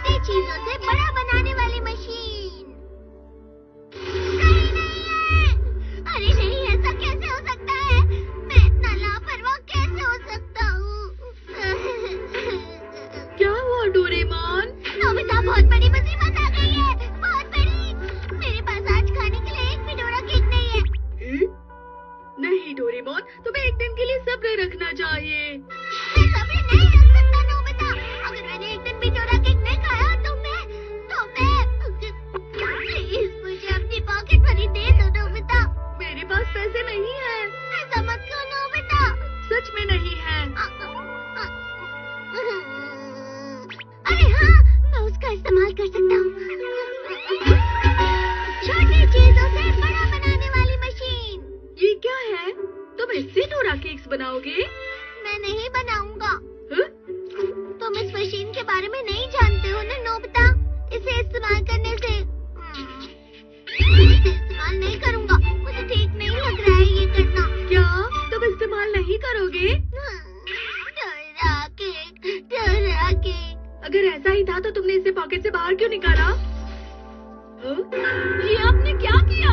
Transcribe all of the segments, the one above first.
छोटी चीजों से बड़ा बनाने वाली मशीन। नहीं है। अरे नहीं, ऐसा कैसे हो सकता है? मैं इतना लापरवाह कैसे हो सकता हूँ? क्या हुआ डोरेमोन? नोबिता, बहुत बड़ी मुसीबत आ गई है, बहुत बड़ी। मेरे पास आज खाने के लिए एक भी डोरा केक नहीं है। नहीं डोरेमोन, तुम्हें एक दिन के लिए सब्र रखना चाहिए। मैं सब्र नहीं रख सकता नोबिता। अगर मैंने एक दिन भी डोरा केक नहीं खाया तो मैं प्लीज मुझे अपनी पॉकेट मनी दे दो नोबिता। मेरे पास पैसे नहीं है। ऐसा मत करो नोबिता। सच में नहीं है। अरे हाँ, मैं उसका इस्तेमाल कर सकता हूँ। छोटी चीजों से बड़ा बनाने वाली मशीन। ये क्या है? तुम इससे डोरा केक्स बनाओगे? मैं नहीं बनाऊंगा। तुम इस मशीन के बारे में नहीं जानते हो ना नोबिता। इसे इस्तेमाल करने से इसे इस्तेमाल नहीं करूंगा। मुझे ठीक नहीं लग रहा है ये करना। क्या तुम इस्तेमाल नहीं करोगे? Dora cake. अगर ऐसा ही था तो तुमने इसे पॉकेट से बाहर क्यों निकाला? ये आपने क्या किया?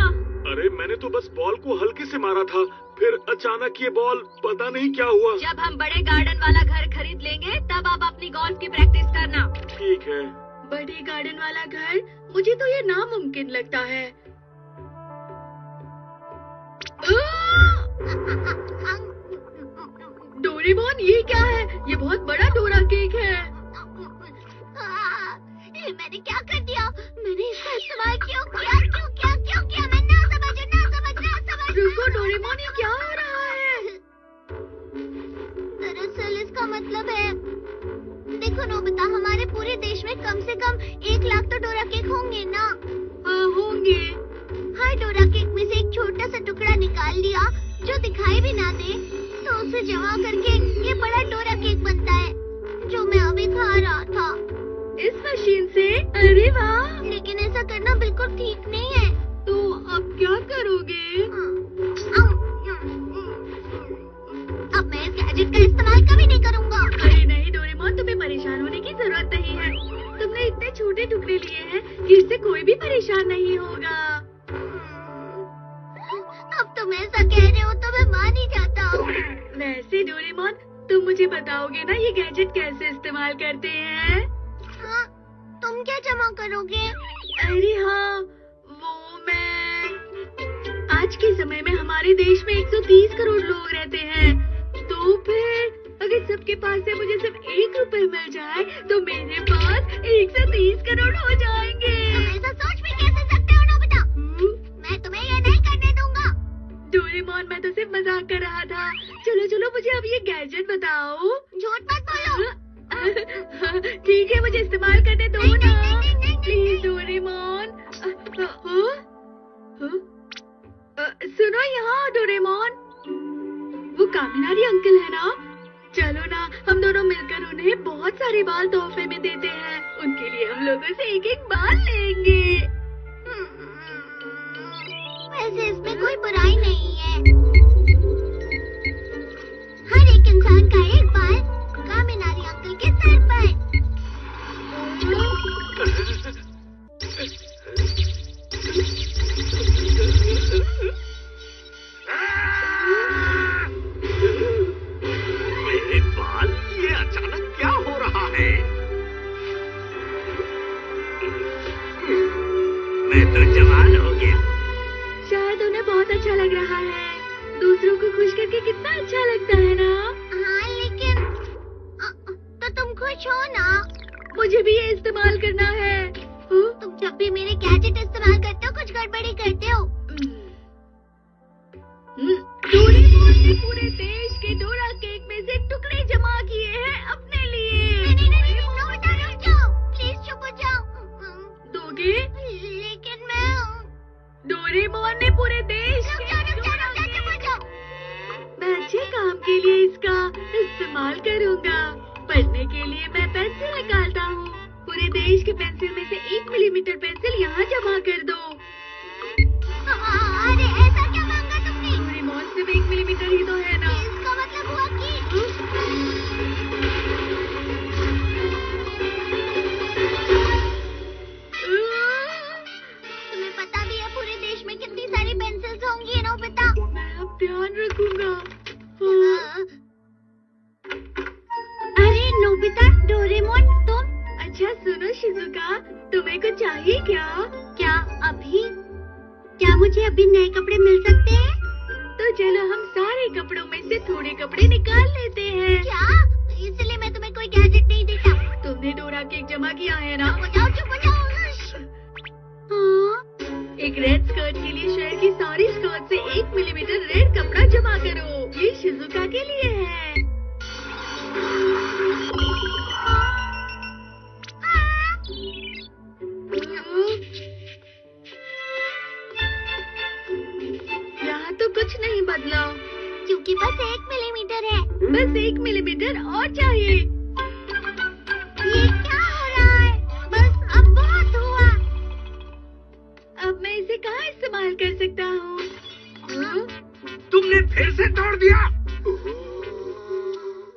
अरे मैंने तो बस बॉल को हल्के से मारा था, फिर अचानक ये बॉल पता नहीं क्या हुआ। जब हम बड़े गार्डन वाला घर खरीद लेंगे तब आप अपनी गोल्फ की प्रैक्टिस करना। ठीक है। बड़े गार्डन वाला घर? मुझे तो ये नामुमकिन लगता है। डोरेमोन, ये क्या है? ये बहुत बड़ा डोरा केक है। ये मैंने क्या कर दिया? मैंने इसका इस्तेमाल क्यों किया? मैं ना समझ। रुको डोरेमोन, ये क्या हो रहा है? दरअसल इसका मतलब है, देखो नोबिता, हमारे पूरे देश में कम से कम 1 लाख तो डोरा केक होंगे ना? हाँ होंगे। हर डोरा केक में से एक छोटा सा टुकड़ा निकाल लिया जो दिखाई भी ना दे, तो उसे जमा करके ये बड़ा डोरा केक बनता है जो मैं अभी खा रहा था। इस मशीन से? अरे वाह! लेकिन ऐसा करना बिल्कुल ठीक नहीं है। तो अब क्या करोगे? अब मैं इस गैजेट का इस्तेमाल कभी नहीं करूँगा। अरे नहीं डोरेमोन, तुम्हें परेशान होने की जरूरत नहीं है। तुमने इतने छोटे टुकड़े लिए हैं कि इससे कोई भी परेशान नहीं होगा। अब तुम ऐसा कह रहे हो तो मैं मान ही जाता हूँ। वैसे डोरेमोन, तुम मुझे बताओगे ना ये गैजेट कैसे इस्तेमाल करते हैं? हाँ, तुम क्या जमा करोगे? अरे हाँ, वो मैं आज के समय में हमारे देश में 130 करोड़ लोग रहते हैं, तो फिर अगर सबके पास से मुझे सिर्फ 1 रुपए मिल जाए तो मेरे पास 130 करोड़ हो जाएंगे। तुम ऐसा सोच भी कैसे सकते हो नोबिता? मैं तुम्हें ये नहीं करने दूंगा। डोरेमोन, मैं तो सिर्फ मजाक कर रहा था। चलो चलो, मुझे अब ये गैजेट बताओ। झूठ मत बोलो। ठीक है, मुझे इस्तेमाल करने दो ना, प्लीज डोरेमोन। सुनो यहाँ डोरेमोन, वो कामिनारी अंकल है ना? चलो ना, हम दोनों मिलकर उन्हें बहुत सारे बाल तोहफे में देते हैं। उनके लिए हम लोगों से एक एक बाल लेंगे। वैसे इसमें कोई बुराई नहीं है। हर एक इंसान का एक बाल कामिनारी अंकल के सर पर। मेरे बाल, ये अचानक क्या हो रहा है? मैं तो जवान हो गया। शायद उन्हें बहुत अच्छा लग रहा है। दूसरों को खुश करके कितना अच्छा लगता है ना? हाँ, लेकिन तो तुम खुश हो ना? मुझे भी ये इस्तेमाल करना है। तुम जब भी मेरे गैजेट इस्तेमाल करते हो कुछ गड़बड़ी करते हो। डोरेमोन ने पूरे देश के डोरा केक में से टुकड़े जमा किए हैं अपने लिए। नहीं, नोबिता रुक जाओ, प्लीज चुप हो जाओ। दोगे? लेकिन मैं डोरेमोन ने पूरे देश रुक जाओ, चुप हो जाओ। मैं अच्छे काम के लिए इसका इस्तेमाल करूंगा। पढ़ने के लिए मैं पेंसिल निकालता हूँ। पूरे देश के पेंसिल में से 1 मिलीमीटर पेंसिल यहाँ जमा कर दो। अरे ऐसा क्या मांगा तुमने? डोरेमोन, सिर्फ 1 मिलीमीटर ही तो है ना? इसका मतलब हुआ कि डोरेमोन तुम? अच्छा सुनो शिजुका, तुम्हें कुछ चाहिए क्या? क्या अभी? क्या मुझे अभी नए कपड़े मिल सकते हैं? तो चलो हम सारे कपड़ों में से थोड़े कपड़े निकाल लेते हैं। क्या? इसलिए मैं तुम्हें कोई गैजेट नहीं देता। तुमने डोरा केक जमा किया है ना? चुप हो जाओ। हाँ? एक रेड स्कर्ट के लिए शहर की सारी स्कर्ट से 1 मिलीमीटर रेड कपड़ा जमा करो। ये शिजुका के लिए है। यहाँ तो कुछ नहीं बदला, क्योंकि बस 1 मिलीमीटर है। बस 1 मिलीमीटर और चाहिए। ये क्या हो रहा है? बस अब बहुत हुआ। अब मैं इसे कहाँ इस्तेमाल कर सकता हूँ? तुमने फिर से तोड़ दिया।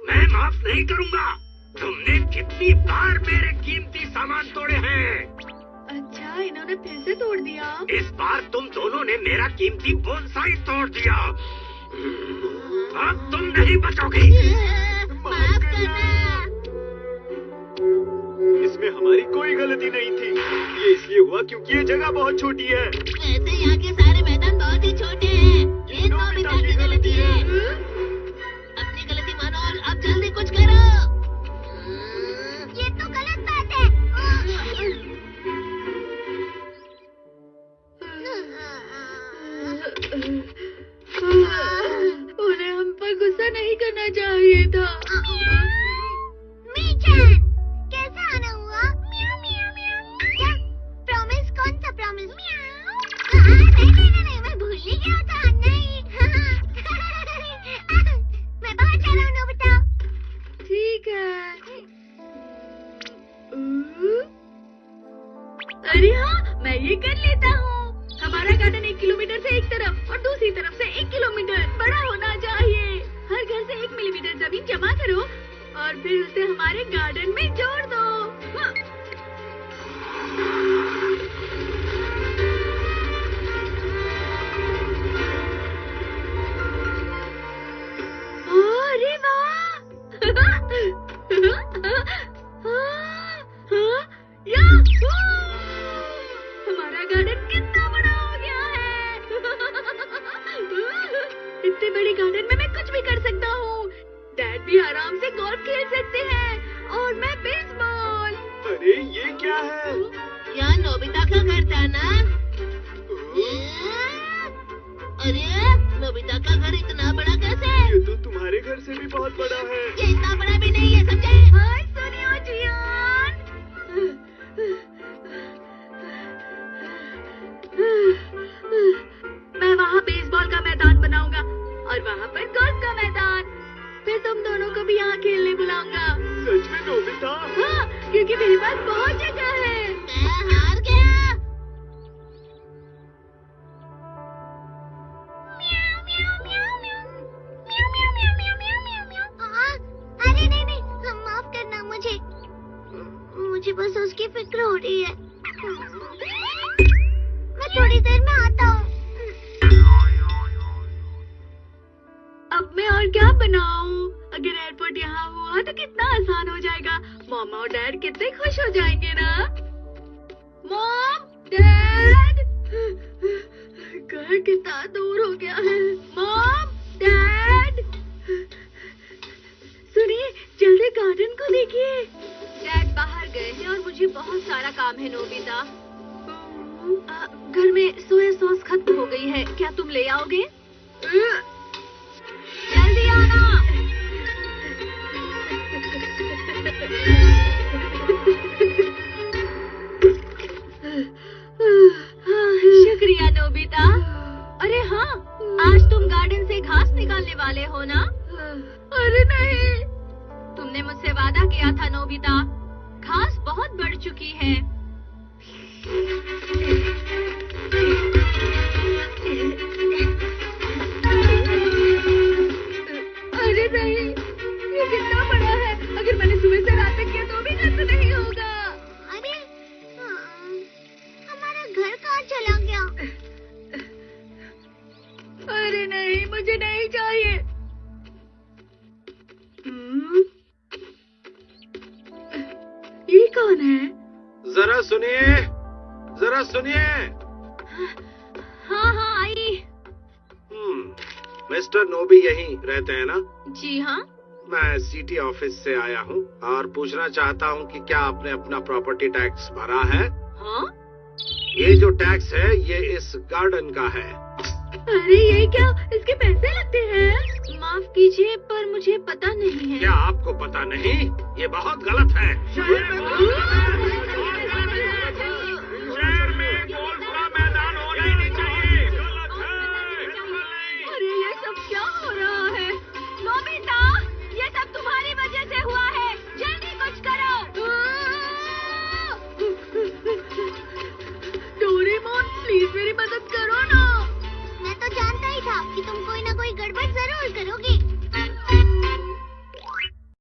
मैं माफ नहीं करूँगा। तुमने कितनी बार मेरे कीमती सामान तोड़े हैं? अच्छा, इन्होंने फिर से तोड़ दिया। इस बार तुम दोनों ने मेरा कीमती बोनसाई तोड़ दिया। अब तुम नहीं बचोगी। माफ करना। इसमें हमारी कोई गलती नहीं थी। ये इसलिए हुआ क्योंकि ये जगह बहुत छोटी है। वैसे यहाँ के सारे मैदान बहुत ही छोटे हैं। ये नोबिता की गलती है। अपनी गलती मानो और अब जल्दी कुछ करो। ये तो गलत बात है। उन्हें हम पर गुस्सा नहीं करना चाहिए था। मीचन, कैसा आना हुआ? म्याऊ म्याऊ म्याऊ। क्या? प्रॉमिस? कौन सा प्रॉमिस? म्याऊ। नहीं, मैं भूल ही गया था। नहीं। मैं बाहर जा रहा हूँ नोबिता। ठीक है। अरे हाँ, मैं ये कर लेता हूँ। हमारा गार्डन 1 किलोमीटर से एक तरफ और दूसरी तरफ से 1 किलोमीटर बड़ा होना चाहिए। हर घर से 1 मिलीमीटर जमीन जमा करो और फिर उसे हमारे गार्डन में जोड़ दो। हाँ। अरे वाह! हमारा गार्डन कितना बड़ा हो गया है। इतने बड़े गार्डन में मैं कुछ भी कर सकता हूँ। डैड भी आराम से गोल्फ खेल सकते हैं और मैं बेसबॉल। अरे ये क्या है? यहाँ नोबिता का घर था ना? अरे नोबिता का घर इतना बड़ा कैसे? ये तो तुम्हारे घर से भी बहुत बड़ा है। ये इतना बड़ा भी नहीं है, समझे? हाय सोनिया जियान। मैं वहाँ बेसबॉल का मैदान बनाऊंगा और वहाँ पर गोल्फ का मैदान। फिर तुम दोनों को भी यहाँ खेलने बुलाऊंगा। सच में नोबिता? हाँ, क्योंकि मेरे पास बहुत जगह है। मैं हार गया। म्याऊ म्याऊ म्याऊ म्याऊ। म्याऊ म्याऊ म्याऊ म्याऊ म्याऊ म्याऊ म्याऊ। अरे नहीं, माफ करना मुझे बस उसकी फिक्र हो रही है। मैं थोड़ी देर में आता हूँ। अब मैं और क्या बनाऊं? अगर एयरपोर्ट यहाँ हुआ तो कितना आसान हो जाएगा। मम्मा और डैड कितने खुश हो जाएंगे ना। मॉम, डैड, घर कितना दूर हो गया है। मॉम, डैड, सुनिए, जल्दी गार्डन को देखिए। डैड बाहर गए हैं और मुझे बहुत सारा काम है नोबिता। घर में सोया सॉस खत्म हो गई है, क्या तुम ले आओगे? जल्दी आना। शुक्रिया नोबिता। अरे हाँ, आज तुम गार्डन से घास निकालने वाले हो ना? अरे नहीं, तुमने मुझसे वादा किया था नोबिता। घास बहुत बढ़ चुकी है। अरे नहीं, ये कितना बड़ा है। अगर मैंने सुबह से रात तक किया तो भी खत्म नहीं होगा। अरे हमारा घर कहाँ चला गया? अरे नहीं, मुझे नहीं चाहिए। सुनिए, जरा सुनिए। हाँ हाँ आई। मिस्टर नोबी यहीं रहते हैं ना? जी हाँ। मैं सिटी ऑफिस से आया हूँ और पूछना चाहता हूँ कि क्या आपने अपना प्रॉपर्टी टैक्स भरा है? हाँ? ये जो टैक्स है ये इस गार्डन का है। अरे ये क्या, इसके पैसे लगते हैं? माफ कीजिए पर मुझे पता नहीं है। क्या आपको पता नहीं? ये बहुत गलत है।